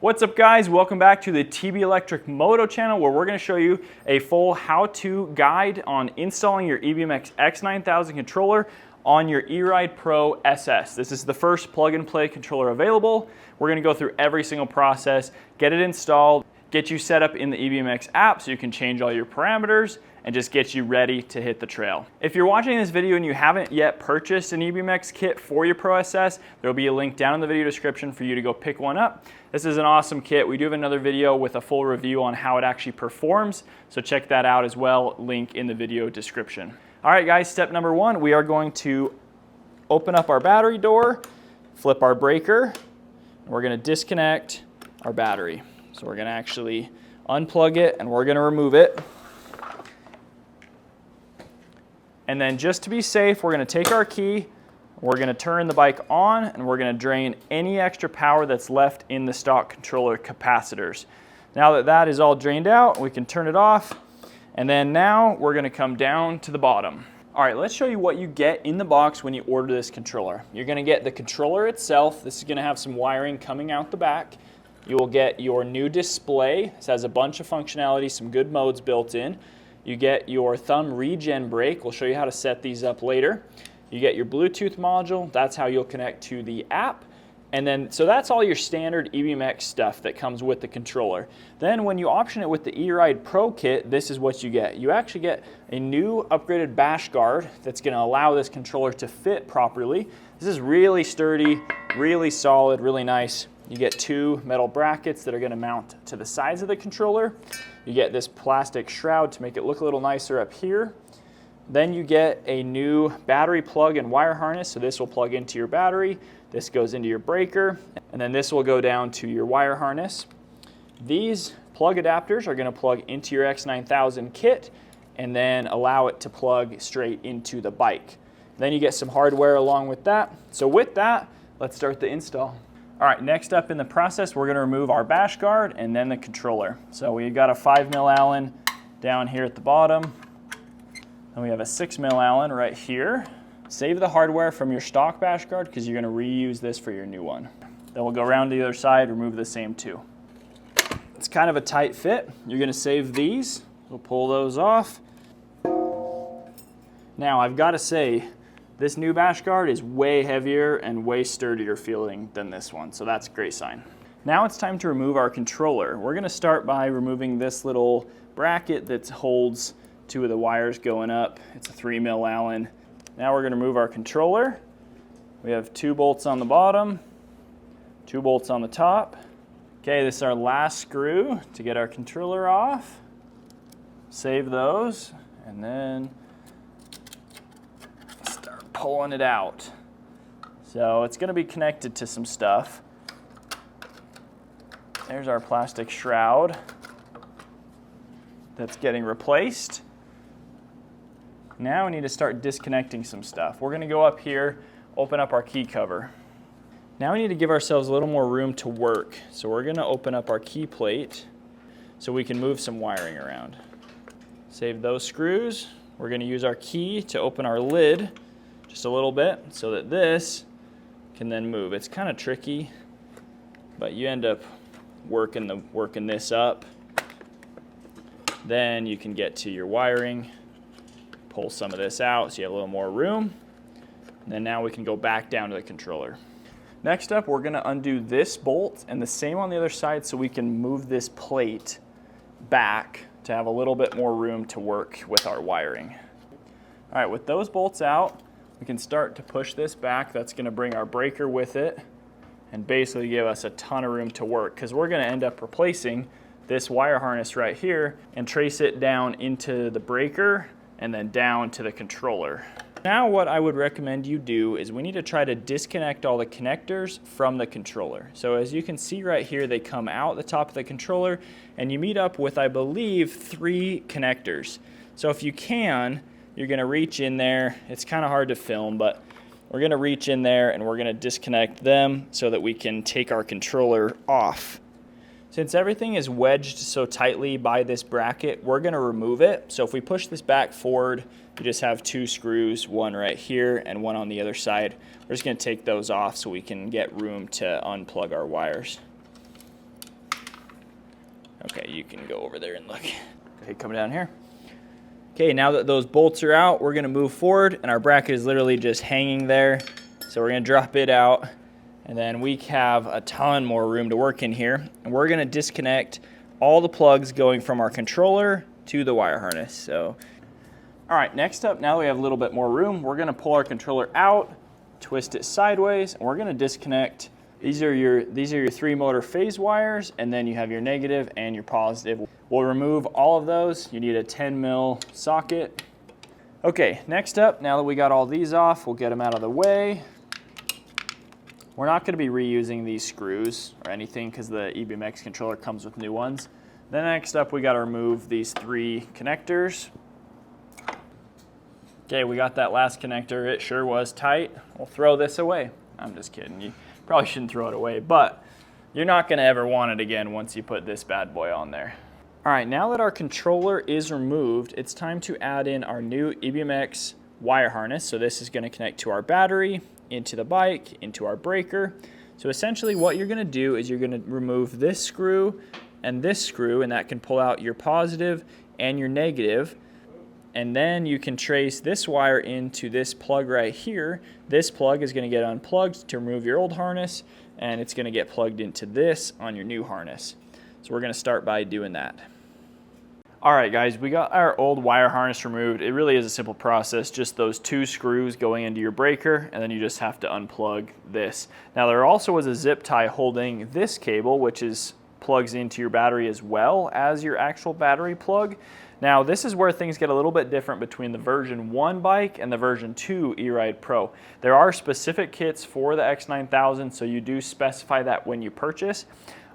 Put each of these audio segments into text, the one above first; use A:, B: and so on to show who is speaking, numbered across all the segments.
A: What's up guys, welcome back to the TB Electric Moto channel where we're going to show you a full how-to guide on installing your EBMX X-9000 controller on your eRide Pro SS. This is the first plug-and-play controller available. We're going to go through every single process, get it installed, get you set up in the EBMX app so you can change all your parameters and just get you ready to hit the trail. If you're watching this video and you haven't yet purchased an EBMX kit for your Pro SS, there will be a link down in the video description for you to go pick one up. This is an awesome kit. We do have another video with a full review on how it actually performs, so check that out as well, link in the video description. All right guys, step number one, we are going to open up our battery door, flip our breaker, and we're gonna disconnect our battery. So we're gonna actually unplug it and we're gonna remove it. And then just to be safe, we're gonna take our key, we're gonna turn the bike on, and we're gonna drain any extra power that's left in the stock controller capacitors. Now that that is all drained out, we can turn it off, and then now we're gonna come down to the bottom. All right, let's show you what you get in the box when you order this controller. You're gonna get the controller itself. This is gonna have some wiring coming out the back. You will get your new display. This has a bunch of functionality, some good modes built in. You get your thumb Regen brake. We'll show you how to set these up later. You get your Bluetooth module. That's how you'll connect to the app. And then, so that's all your standard EBMX stuff that comes with the controller. Then when you option it with the eRide Pro kit, this is what you get. You actually get a new upgraded bash guard that's gonna allow this controller to fit properly. This is really sturdy, really solid, really nice. You get two metal brackets that are gonna mount to the sides of the controller. You get this plastic shroud to make it look a little nicer up here. Then you get a new battery plug and wire harness. So this will plug into your battery. This goes into your breaker. And then this will go down to your wire harness. These plug adapters are gonna plug into your X-9000 kit and then allow it to plug straight into the bike. Then you get some hardware along with that. So with that, let's start the install. All right, next up in the process, we're gonna remove our bash guard and then the controller. So we've got a 5mm Allen down here at the bottom. And we have a 6mm Allen right here. Save the hardware from your stock bash guard because you're gonna reuse this for your new one. Then we'll go around to the other side, remove the same two. It's kind of a tight fit. You're gonna save these. We'll pull those off. Now I've gotta say, this new bash guard is way heavier and way sturdier feeling than this one, so that's a great sign. Now it's time to remove our controller. We're gonna start by removing this little bracket that holds two of the wires going up. It's a 3mm Allen. Now we're gonna remove our controller. We have 2 bolts on the bottom, 2 bolts on the top. Okay, this is our last screw to get our controller off. Save those, and then pulling it out. So it's going to be connected to some stuff. There's our plastic shroud that's getting replaced. Now we need to start disconnecting some stuff. We're going to go up here, open up our key cover. Now we need to give ourselves a little more room to work. So we're going to open up our key plate so we can move some wiring around. Save those screws. We're going to use our key to open our lid just a little bit so that this can then move. It's kind of tricky, but you end up working this up. Then you can get to your wiring, pull some of this out so you have a little more room. And then now we can go back down to the controller. Next up, we're gonna undo this bolt and the same on the other side so we can move this plate back to have a little bit more room to work with our wiring. All right, with those bolts out, we can start to push this back. That's gonna bring our breaker with it and basically give us a ton of room to work because we're gonna end up replacing this wire harness right here and trace it down into the breaker and then down to the controller. Now what I would recommend you do is we need to try to disconnect all the connectors from the controller. So as you can see right here, they come out the top of the controller and you meet up with, I believe, 3 connectors. So if you can, you're gonna reach in there. It's kind of hard to film, but we're gonna reach in there and we're gonna disconnect them so that we can take our controller off. Since everything is wedged so tightly by this bracket, we're gonna remove it. So if we push this back forward, you just have 2 screws, one right here and one on the other side. We're just gonna take those off so we can get room to unplug our wires. you can go over there and look. Okay, coming down here. Okay, now that those bolts are out, we're gonna move forward, and our bracket is literally just hanging there. So we're gonna drop it out, and then we have a ton more room to work in here. And we're gonna disconnect all the plugs going from our controller to the wire harness. So, all right, next up, now that we have a little bit more room, we're gonna pull our controller out, twist it sideways, and we're gonna disconnect. These are your 3-motor phase wires, and then you have your negative and your positive. We'll remove all of those. You need a 10 mil socket. Okay, next up, now that we got all these off, we'll get them out of the way. We're not gonna be reusing these screws or anything because the EBMX controller comes with new ones. Then next up, we gotta remove these 3 connectors. Okay, we got that last connector. It sure was tight. We'll throw this away. I'm just kidding. You probably shouldn't throw it away, but you're not gonna ever want it again once you put this bad boy on there. All right, now that our controller is removed, it's time to add in our new EBMX wire harness. So this is gonna connect to our battery, into the bike, into our breaker. So essentially what you're gonna do is you're gonna remove this screw, and that can pull out your positive and your negative. And then you can trace this wire into this plug right here. This plug is gonna get unplugged to remove your old harness, and it's gonna get plugged into this on your new harness. So we're gonna start by doing that. All right, guys, we got our old wire harness removed. It really is a simple process, just those 2 screws going into your breaker, and then you just have to unplug this. Now, there also was a zip tie holding this cable, which plugs into your battery as well as your actual battery plug. Now, this is where things get a little bit different between the version 1 bike and the version 2 E-Ride Pro. There are specific kits for the X-9000, so you do specify that when you purchase.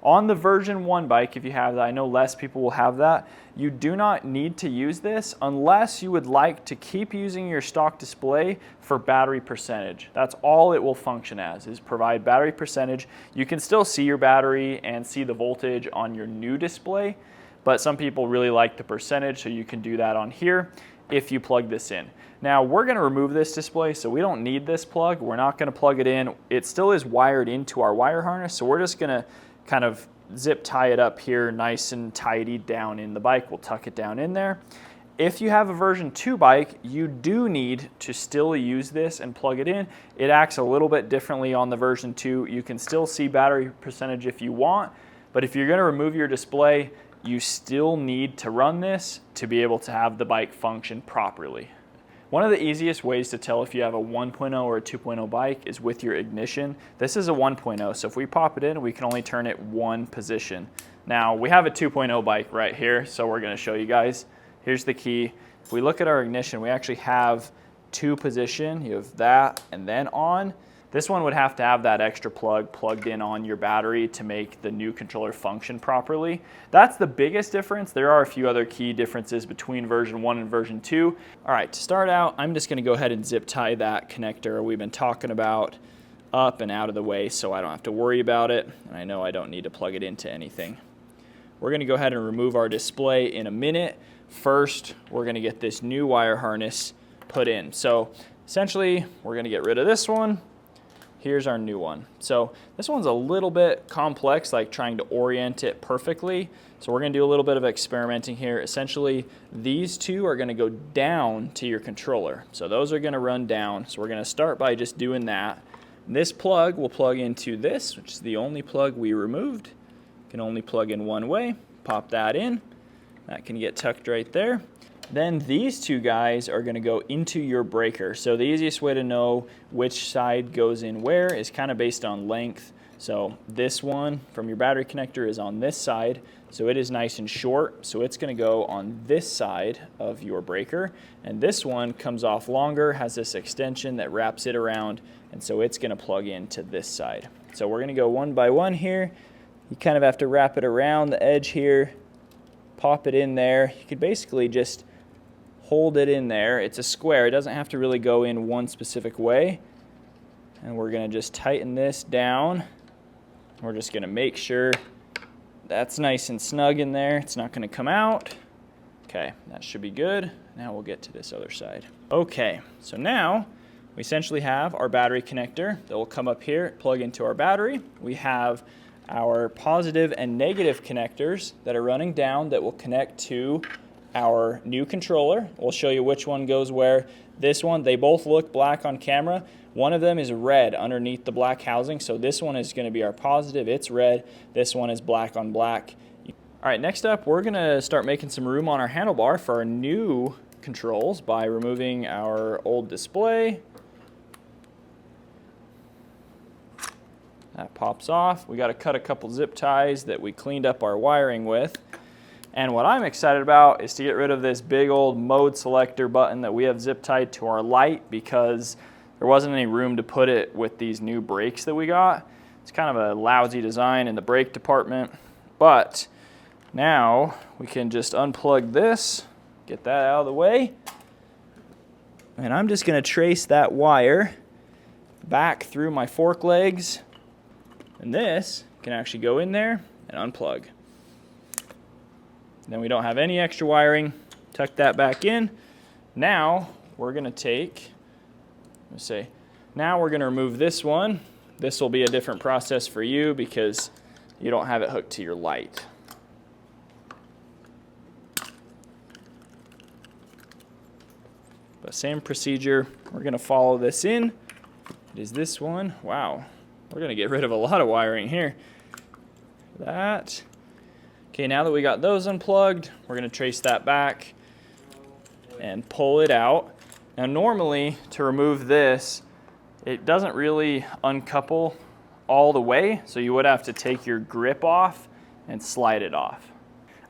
A: On the version 1 bike, if you have that, I know less people will have that, you do not need to use this unless you would like to keep using your stock display for battery percentage. That's all it will function as, is provide battery percentage. You can still see your battery and see the voltage on your new display, but some people really like the percentage, so you can do that on here if you plug this in. Now, we're gonna remove this display, so we don't need this plug. We're not gonna plug it in. It still is wired into our wire harness, so we're just gonna kind of zip tie it up here nice and tidy down in the bike. We'll tuck it down in there. If you have a version 2 bike, you do need to still use this and plug it in. It acts a little bit differently on the version 2. You can still see battery percentage if you want, but if you're gonna remove your display, you still need to run this to be able to have the bike function properly. One of the easiest ways to tell if you have a 1.0 or a 2.0 bike is with your ignition. This is a 1.0, so if we pop it in, we can only turn it 1 position. Now, we have a 2.0 bike right here, so we're gonna show you guys. Here's the key. If we look at our ignition, we actually have 2 position. You have that and then on. This one would have to have that extra plug plugged in on your battery to make the new controller function properly. That's the biggest difference. There are a few other key differences between version 1 and version 2. All right, to start out, I'm just gonna go ahead and zip tie that connector we've been talking about up and out of the way so I don't have to worry about it. And I know I don't need to plug it into anything. We're gonna go ahead and remove our display in a minute. First, we're gonna get this new wire harness put in. So essentially, we're gonna get rid of this one. Here's our new one. So this one's a little bit complex, like trying to orient it perfectly. So we're gonna do a little bit of experimenting here. Essentially, these 2 are gonna go down to your controller. So those are gonna run down. So we're gonna start by just doing that. This plug will plug into this, which is the only plug we removed. Can only plug in one way. Pop that in. That can get tucked right there. Then these 2 guys are gonna go into your breaker. So the easiest way to know which side goes in where is kind of based on length. So this one from your battery connector is on this side. So it is nice and short. So it's gonna go on this side of your breaker. And this one comes off longer, has this extension that wraps it around. And so it's gonna plug into this side. So we're gonna go one by one here. You kind of have to wrap it around the edge here, pop it in there. You could basically just hold it in there. It's a square. It doesn't have to really go in one specific way. And we're gonna just tighten this down. We're just gonna make sure that's nice and snug in there. It's not gonna come out. Okay, that should be good. Now we'll get to this other side. Okay, so now we essentially have our battery connector that will come up here, plug into our battery. We have our positive and negative connectors that are running down that will connect to our new controller. We'll show you which one goes where. This one, they both look black on camera. One of them is red underneath the black housing, so this one is going to be our positive. It's red. This one is black on black. All right, next up, we're going to start making some room on our handlebar for our new controls by removing our old display. That pops off. We got to cut a couple zip ties that we cleaned up our wiring with. And what I'm excited about is to get rid of this big old mode selector button that we have zip tied to our light because there wasn't any room to put it with these new brakes that we got. It's kind of a lousy design in the brake department, but now we can just unplug this, get that out of the way, and I'm just going to trace that wire back through my fork legs, and this can actually go in there and unplug. Then we don't have any extra wiring. Tuck that back in. Now we're going to take, now we're going to remove this one. This will be a different process for you because you don't have it hooked to your light. But same procedure. We're going to follow this in. It is this one. Wow. We're going to get rid of a lot of wiring here. That. Okay, now that we got those unplugged, we're going to trace that back and pull it out. Now normally, to remove this, it doesn't really uncouple all the way, so you would have to take your grip off and slide it off.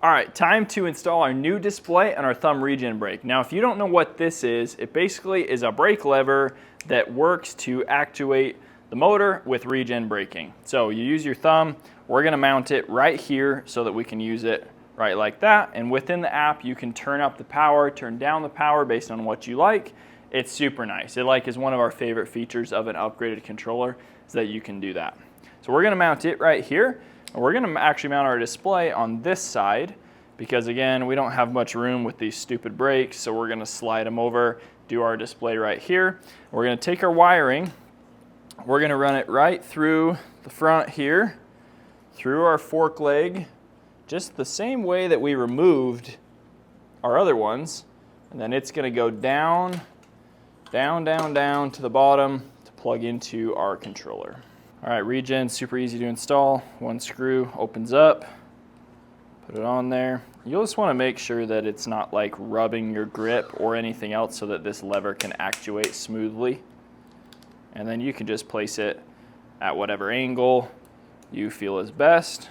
A: All right, time to install our new display and our thumb regen brake. Now, if you don't know what this is, it basically is a brake lever that works to actuate the motor with regen braking. So you use your thumb. We're going to mount it right here so that we can use it right like that. And within the app, you can turn up the power, turn down the power based on what you like. It's super nice. It is one of our favorite features of an upgraded controller is that you can do that. So we're going to mount it right here. And we're going to actually mount our display on this side because, again, we don't have much room with these stupid brakes. So we're going to slide them over, do our display right here. We're going to take our wiring. We're going to run it right through the front here, through our fork leg, just the same way that we removed our other ones. And then it's going to go down, down, down, down to the bottom to plug into our controller. All right, regen, super easy to install. One screw opens up, put it on there. You'll just want to make sure that it's not like rubbing your grip or anything else so that this lever can actuate smoothly. And then you can just place it at whatever angle you feel is best.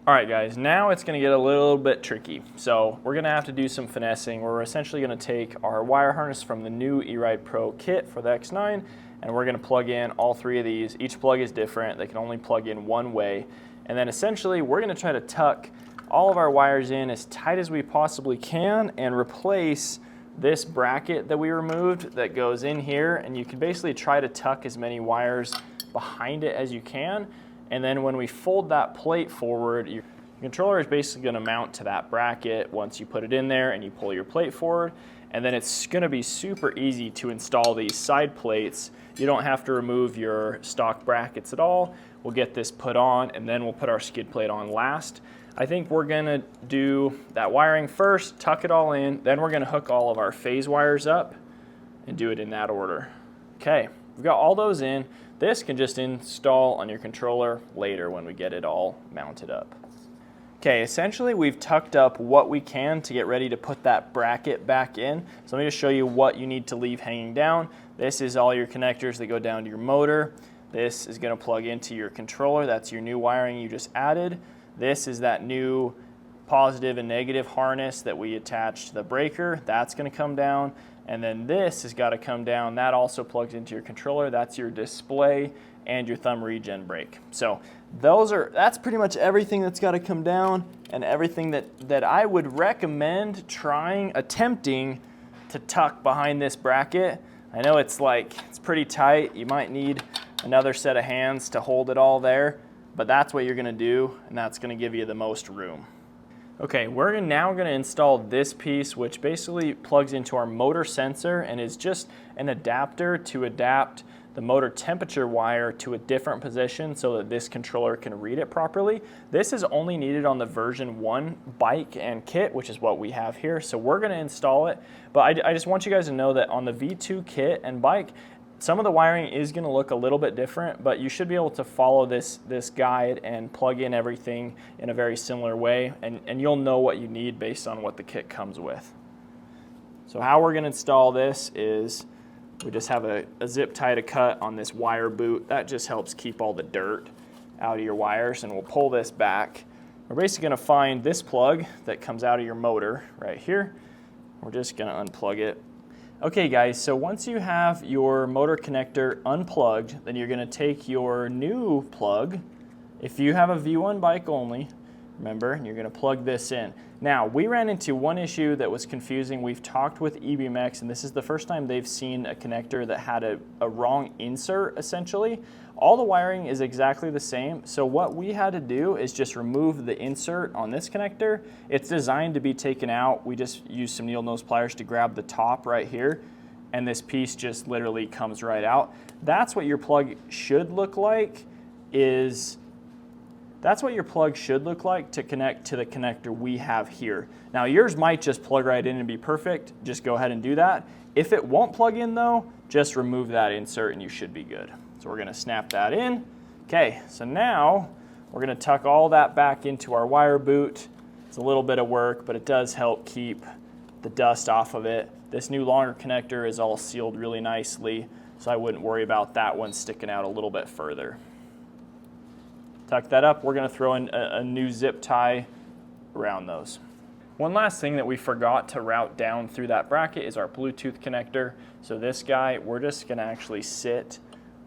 A: All right, guys, now it's going to get a little bit tricky. So we're going to have to do some finessing. We're essentially going to take our wire harness from the new eRide Pro kit for the X9, and we're going to plug in all three of these. Each plug is different. They can only plug in one way. And then essentially, we're going to try to tuck all of our wires in as tight as we possibly can and replace this bracket that we removed that goes in here, and you can basically try to tuck as many wires behind it as you can. And then when we fold that plate forward, your controller is basically going to mount to that bracket once you put it in there and you pull your plate forward. And then it's going to be super easy to install these side plates. You don't have to remove your stock brackets at all. We'll get this put on and then we'll put our skid plate on last. I think we're going to do that wiring first, tuck it all in, then we're going to hook all of our phase wires up and do it in that order. Okay, we've got all those in. This can just install on your controller later when we get it all mounted up. Okay, essentially we've tucked up what we can to get ready to put that bracket back in. So let me just show you what you need to leave hanging down. This is all your connectors that go down to your motor. This is going to plug into your controller. That's your new wiring you just added. This is that new positive and negative harness that we attached to the breaker. That's going to come down. And then this has got to come down. That also plugs into your controller. That's your display and your thumb regen brake. So that's pretty much everything that's got to come down and everything that I would recommend attempting to tuck behind this bracket. I know it's pretty tight. You might need another set of hands to hold it all there, but that's what you're going to do, and that's going to give you the most room. Okay, we're now going to install this piece, which basically plugs into our motor sensor and is just an adapter to adapt the motor temperature wire to a different position so that this controller can read it properly. This is only needed on the version 1 bike and kit, which is what we have here. So we're gonna install it, but I just want you guys to know that on the V2 kit and bike, some of the wiring is gonna look a little bit different, but you should be able to follow this guide and plug in everything in a very similar way, and you'll know what you need based on what the kit comes with. So how we're gonna install this is we just have a zip tie to cut on this wire boot. That just helps keep all the dirt out of your wires, and we'll pull this back. We're basically gonna find this plug that comes out of your motor right here. We're just gonna unplug it. Okay guys, so once you have your motor connector unplugged, then you're gonna take your new plug. If you have a V1 bike only, remember, you're gonna plug this in. Now, we ran into one issue that was confusing. We've talked with EBike, and this is the first time they've seen a connector that had a wrong insert, essentially. All the wiring is exactly the same, so what we had to do is just remove the insert on this connector. It's designed to be taken out. We just used some needle nose pliers to grab the top right here, and this piece just literally comes right out. That's what your plug should look like to connect to the connector we have here. Now yours might just plug right in and be perfect. Just go ahead and do that. If it won't plug in though, just remove that insert and you should be good. So we're gonna snap that in. Okay, so now we're gonna tuck all that back into our wire boot. It's a little bit of work, but it does help keep the dust off of it. This new longer connector is all sealed really nicely, so I wouldn't worry about that one sticking out a little bit further. Tuck that up. We're gonna throw in a new zip tie around those. One last thing that we forgot to route down through that bracket is our Bluetooth connector. So this guy, we're just gonna actually sit,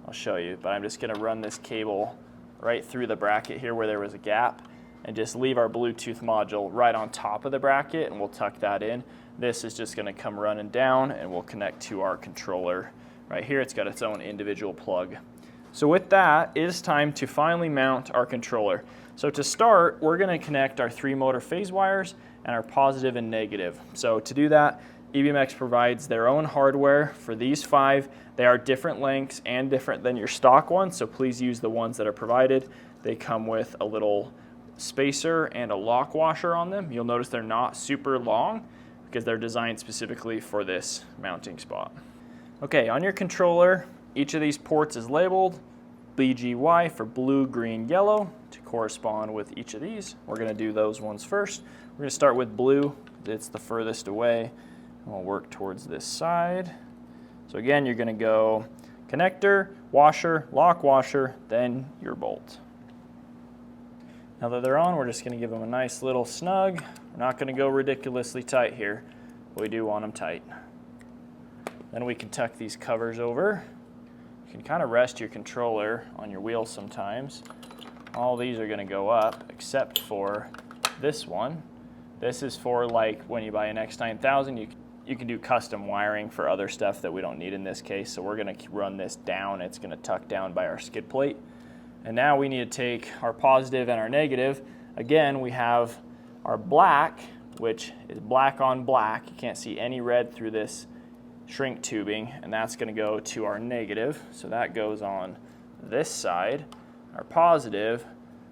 A: I'll show you, but I'm just gonna run this cable right through the bracket here where there was a gap and just leave our Bluetooth module right on top of the bracket, and we'll tuck that in. This is just gonna come running down and we'll connect to our controller. Right here, it's got its own individual plug. So with that, it is time to finally mount our controller. So to start, we're gonna connect our 3 motor phase wires and our positive and negative. So to do that, EBike provides their own hardware for these 5. They are different lengths and different than your stock ones, so please use the ones that are provided. They come with a little spacer and a lock washer on them. You'll notice they're not super long because they're designed specifically for this mounting spot. Okay, on your controller, each of these ports is labeled BGY for blue, green, yellow to correspond with each of these. We're gonna do those ones first. We're gonna start with blue. It's the furthest away. And we'll work towards this side. So again, you're gonna go connector, washer, lock washer, then your bolt. Now that they're on, we're just gonna give them a nice little snug. We're not gonna go ridiculously tight here, but we do want them tight. Then we can tuck these covers over. You can kind of rest your controller on your wheel sometimes. All these are gonna go up except for this one. This is for like when you buy an X-9000, you can do custom wiring for other stuff that we don't need in this case. So we're gonna run this down. It's gonna tuck down by our skid plate. And now we need to take our positive and our negative. Again, we have our black, which is black on black. You can't see any red through this shrink tubing, and that's gonna go to our negative. So that goes on this side. Our positive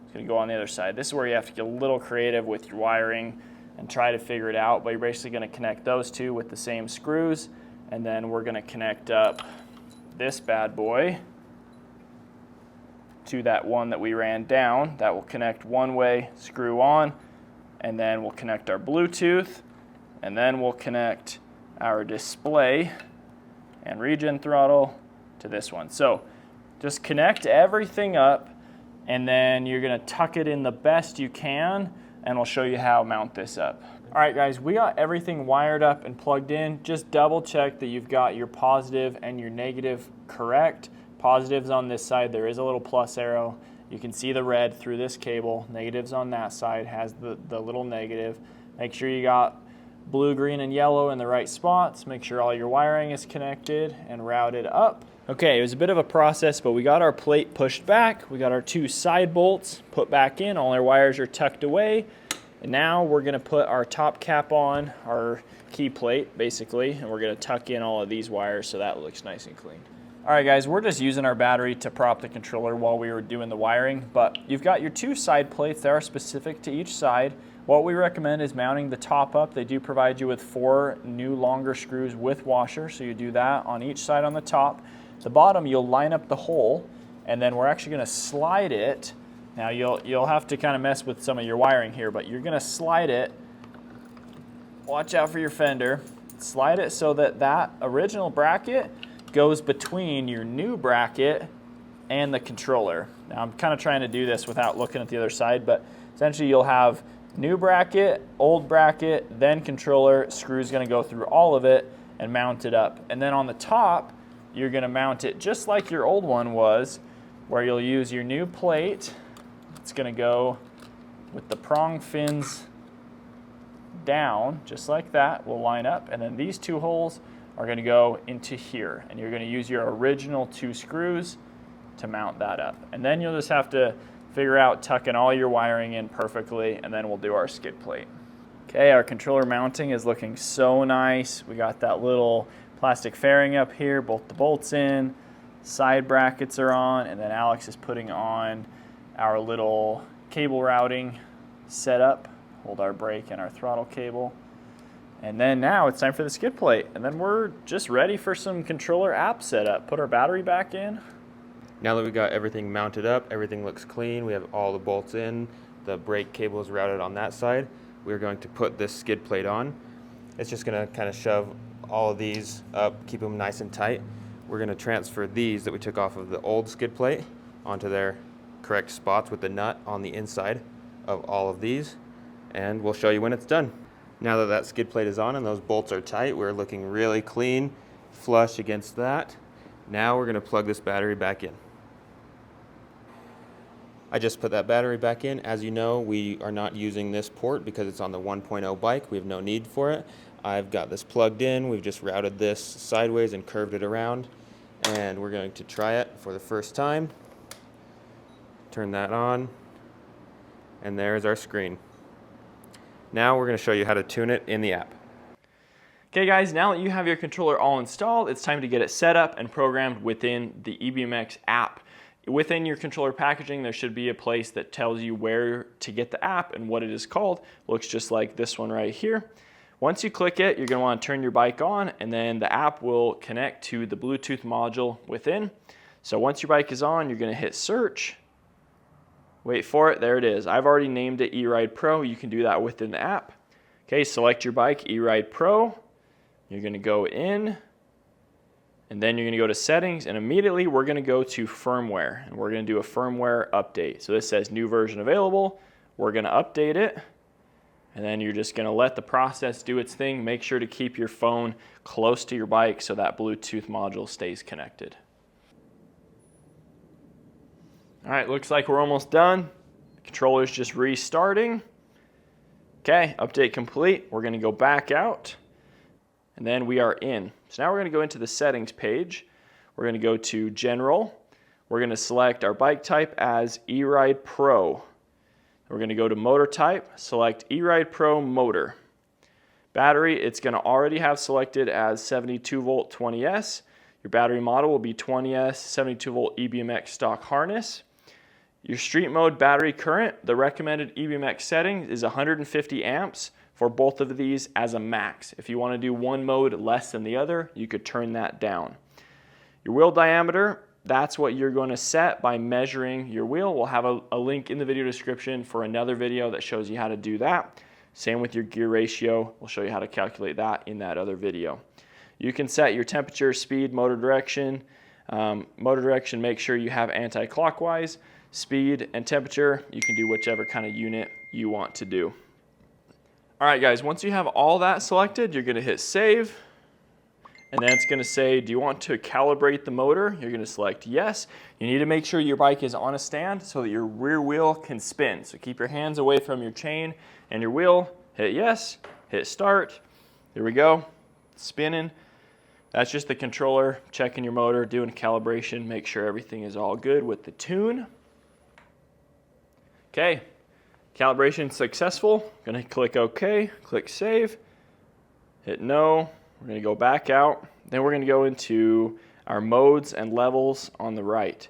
A: is gonna go on the other side. This is where you have to get a little creative with your wiring and try to figure it out, but you're basically gonna connect those two with the same screws, and then we're gonna connect up this bad boy to that one that we ran down. That will connect one way, screw on, and then we'll connect our Bluetooth, and then we'll connect our display and Regen throttle to this one. So just connect everything up, and then you're gonna tuck it in the best you can, and we'll show you how to mount this up. All right guys, we got everything wired up and plugged in. Just double check that you've got your positive and your negative correct. Positives on this side, there is a little plus arrow. You can see the red through this cable. Negatives on that side has the little negative. Make sure you got blue, green, and yellow in the right spots. Make sure all your wiring is connected and routed up. Okay, it was a bit of a process, but we got our plate pushed back. We got our 2 side bolts put back in. All our wires are tucked away. And now we're gonna put our top cap on, our key plate, basically, and we're gonna tuck in all of these wires so that looks nice and clean. All right guys, we're just using our battery to prop the controller while we were doing the wiring, but you've got your two side plates that are specific to each side. What we recommend is mounting the top up. They do provide you with 4 new longer screws with washer, so you do that on each side on the top. The bottom, you'll line up the hole, and then we're actually gonna slide it. Now you'll have to kind of mess with some of your wiring here, but you're gonna slide it. Watch out for your fender. Slide it so that that original bracket goes between your new bracket and the controller. Now I'm kind of trying to do this without looking at the other side, but essentially you'll have new bracket, old bracket, then controller. Screw's gonna go through all of it and mount it up. And then on the top, you're gonna mount it just like your old one was, where you'll use your new plate. It's gonna go with the prong fins down, just like that, will line up, and then these 2 holes are going to go into here, and you're going to use your original 2 screws to mount that up. And then you'll just have to figure out tucking all your wiring in perfectly, and then we'll do our skid plate. Okay, our controller mounting is looking so nice. We got that little plastic fairing up here, both the bolts in, side brackets are on, and then Alex is putting on our little cable routing setup, hold our brake and our throttle cable. And then now it's time for the skid plate. And then we're just ready for some controller app setup. Put our battery back in.
B: Now that we got everything mounted up, everything looks clean, we have all the bolts in, the brake cable is routed on that side, we're going to put this skid plate on. It's just gonna kind of shove all of these up, keep them nice and tight. We're gonna transfer these that we took off of the old skid plate onto their correct spots with the nut on the inside of all of these, and we'll show you when it's done. Now that that skid plate is on and those bolts are tight, we're looking really clean, flush against that. Now we're gonna plug this battery back in. I just put that battery back in. As you know, we are not using this port because it's on the 1.0 bike. We have no need for it. I've got this plugged in. We've just routed this sideways and curved it around. And we're going to try it for the first time. Turn that on. And there's our screen. Now we're going to show you how to tune it in the app.
A: Okay guys, now that you have your controller all installed, it's time to get it set up and programmed within the EBMX app. Within your controller packaging, there should be a place that tells you where to get the app and what it is called. Looks just like this one right here. Once you click it, you're going to want to turn your bike on, and then the app will connect to the Bluetooth module within. So once your bike is on, you're going to hit search. Wait for it, there it is. I've already named it eRide Pro. You can do that within the app. Okay, select your bike, eRide Pro. You're going to go in, and then you're going to go to settings, and immediately we're going to go to firmware, and we're going to do a firmware update. So this says new version available. We're going to update it, and then you're just going to let the process do its thing. Make sure to keep your phone close to your bike so that Bluetooth module stays connected. All right, looks like we're almost done. The controller's just restarting. Okay, update complete. We're going to go back out, and then we are in. So now we're going to go into the settings page. We're going to go to General. We're going to select our bike type as eRide Pro. We're going to go to motor type, select eRide Pro motor. Battery, it's going to already have selected as 72 volt 20S. Your battery model will be 20S 72 volt EBMX stock harness. Your street mode battery current, the recommended EBMX setting is 150 amps for both of these as a max. If you want to do one mode less than the other, you could turn that down. Your wheel diameter, that's what you're going to set by measuring your wheel. We'll have a link in the video description for another video that shows you how to do that. Same with your gear ratio. We'll show you how to calculate that in that other video. You can set your temperature, speed, motor direction. Motor direction, make sure you have anti-clockwise. Speed and temperature, you can do whichever kind of unit you want to do. All right guys, once you have all that selected, you're going to hit save. And then it's going to say, do you want to calibrate the motor? You're going to select yes. You need to make sure your bike is on a stand so that your rear wheel can spin. So keep your hands away from your chain and your wheel. Hit yes, hit start. There we go, spinning. That's just the controller checking your motor, doing calibration, make sure everything is all good with the tune. Okay, calibration successful. Gonna click OK, click save, hit no. We're going to go back out. Then we're going to go into our modes and levels on the right.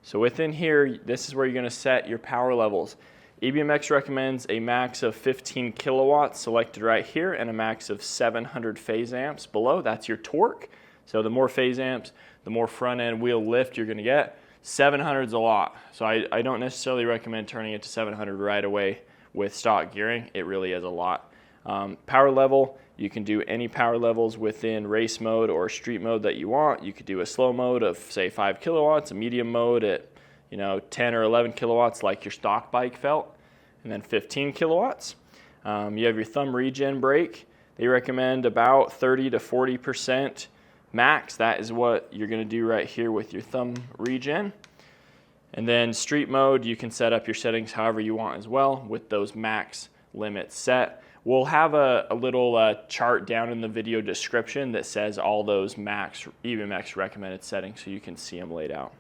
A: So within here, this is where you're going to set your power levels. EBMX recommends a max of 15 kilowatts selected right here and a max of 700 phase amps below. That's your torque. So the more phase amps, the more front end wheel lift you're going to get. 700 is a lot. So I don't necessarily recommend turning it to 700 right away with stock gearing. It really is a lot. Power level, you can do any power levels within race mode or street mode that you want. You could do a slow mode of say 5 kilowatts, a medium mode at 10 or 11 kilowatts like your stock bike felt, and then 15 kilowatts. You have your thumb regen brake. They recommend about 30 to 40% max. That is what you're going to do right here with your thumb regen. And then street mode, you can set up your settings however you want as well with those max limits set. We'll have a little chart down in the video description that says all those max EBMX recommended settings so you can see them laid out.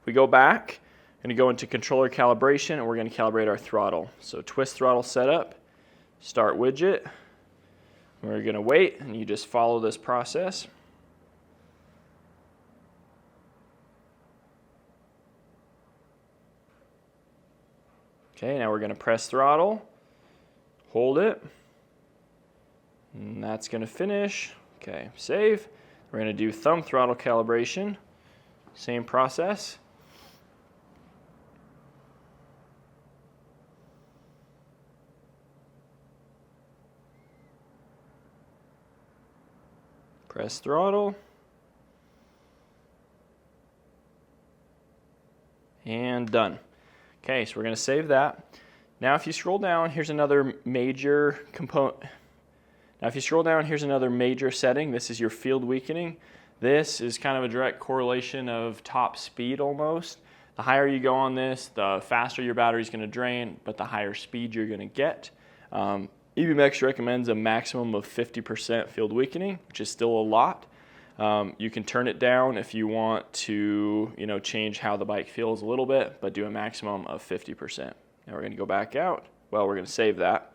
A: If we go back, I'm going to go into controller calibration and we're going to calibrate our throttle. So twist throttle setup, start widget. We're going to wait and you just follow this process. Okay, now we're going to press throttle, hold it, and that's going to finish. Okay, save. We're going to do thumb throttle calibration, same process. Press throttle. And done. Okay, so we're going to save that. Now if you scroll down, here's another major component. Now if you scroll down, here's another major setting. This is your field weakening. This is kind of a direct correlation of top speed almost. The higher you go on this, the faster your battery is going to drain, but the higher speed you're going to get. EBMX recommends a maximum of 50% field weakening, which is still a lot. You can turn it down if you want to, change how the bike feels a little bit, but do a maximum of 50%. Now we're going to go back out. Well, we're going to save that.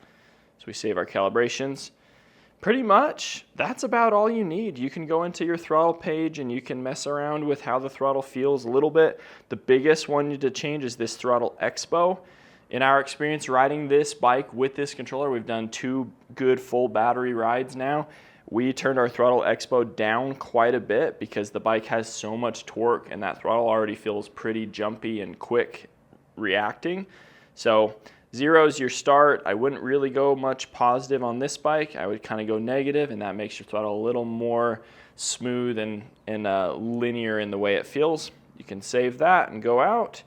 A: So we save our calibrations. Pretty much, that's about all you need. You can go into your throttle page and you can mess around with how the throttle feels a little bit. The biggest one to change is this throttle expo. In our experience riding this bike with this controller, we've done 2 good full battery rides now. We turned our throttle expo down quite a bit because the bike has so much torque and that throttle already feels pretty jumpy and quick reacting. So 0 is your start. I wouldn't really go much positive on this bike. I would kind of go negative, and that makes your throttle a little more smooth and linear in the way it feels. You can save that and go out.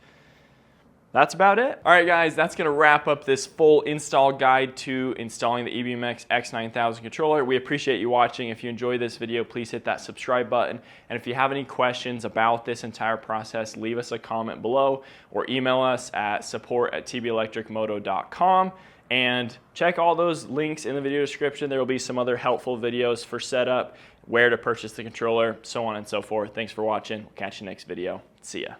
A: That's about it. All right, guys, that's going to wrap up this full install guide to installing the EBMX X-9000 controller. We appreciate you watching. If you enjoyed this video, please hit that subscribe button. And if you have any questions about this entire process, leave us a comment below or email us at support@tbelectricmoto.com. And check all those links in the video description. There will be some other helpful videos for setup, where to purchase the controller, so on and so forth. Thanks for watching. We'll catch you next video. See ya.